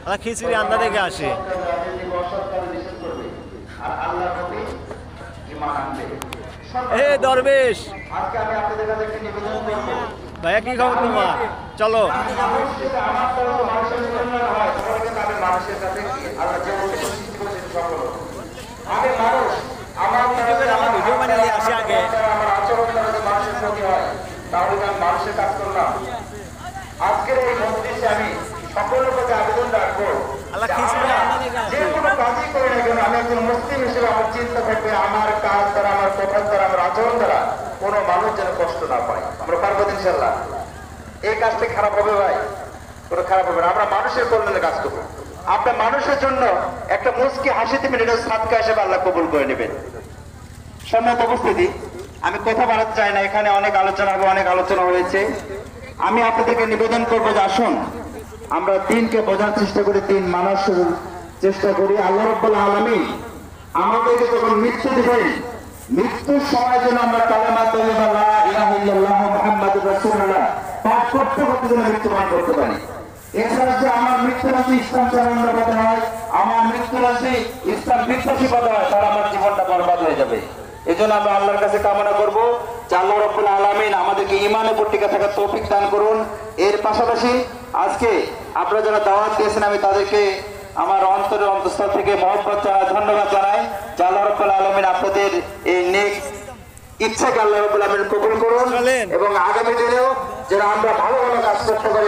হ্যাঁ খিচুড়ি আন্দা দেখে আসি। এ দরবেশ ভাইয়া কি খবর তোমার? চলো আমার ভিডিও বানালে আসি আগে। মানুষের কাজ করলাম। আজকের এই মজলিসে আমি সকলের প্রতি আবেদন রাখবো, যে কোনো কাজই করি না কেন আমি একজন মুসলিম হিসেবে আমার চিন্তা থাকবে আমার কাজ দ্বারা, আমার কথার দ্বারা, আমার আচরণ দ্বারা কোনো মানুষ যেন কষ্ট না পায়। আমরা পারবো ইনশাল্লাহ? এই কাজটা খারাপ হবে ভাই? কোনো খারাপ হবে না। আমরা মানুষের কল্যাণে কাজ করবো। আপনার মানুষের জন্য একটা মুচকি হাসি দিবেন, এটা সাদকা হিসেবে আল্লাহ কবুল করে নেবেন। সম্মানিত উপস্থিতি, আমি কথা বাড়াতে চাই না, এখানে অনেক আলোচনা হবে, অনেক আলোচনা হয়েছে। আমি আপনাদেরকে নিবেদন করবো যে আসুন আমরা দিনকে বোঝার চেষ্টা করি, দিন মানার চেষ্টা করি। আল্লাহ রাব্বুল আলামিন আমাদেরকে যখন মৃত্যু দিবেন, মৃত্যুর সময় যেন আমরা কালেমা তাইয়্যিবা লা ইলাহা ইল্লাল্লাহ মুহাম্মাদুর রাসূলুল্লাহ পাঠ করতে করতে যেন মৃত্যুবরণ করতে পারি। এছাড়া যে আমার মৃত্যু রাশি ইসলাম চালানোর পথে হয়, আমার মৃত্যু রাশি ইসলাম বিদ্বেষী পথে হয়, তাহলে আমার জীবনটা বরবাদ হয়ে যাবে। এই জন্য আমরা আল্লাহর কাছে কামনা করবো যে আল্লাহ রাব্বুল আলামিন আমাদেরকে ঈমানের উপর টিকে থাকার তৌফিক দান করুন। এর পাশাপাশি আজকে আপনারা যারা দাওয়াত দিয়েছেন, আমি তাদেরকে আমার অন্তরের অন্তঃস্থল থেকে মহব্বত জানাই, ধন্যবাদ জানাই যে আল্লাহ রাব্বুল আলামিন আপনাদের এই নেক ইচ্ছাকে আল্লাহ রাব্বুল আলামিন কবুল করুন এবং আগামী দিনেও যেন আমরা ভালো ভালো কাজ করতে পারি।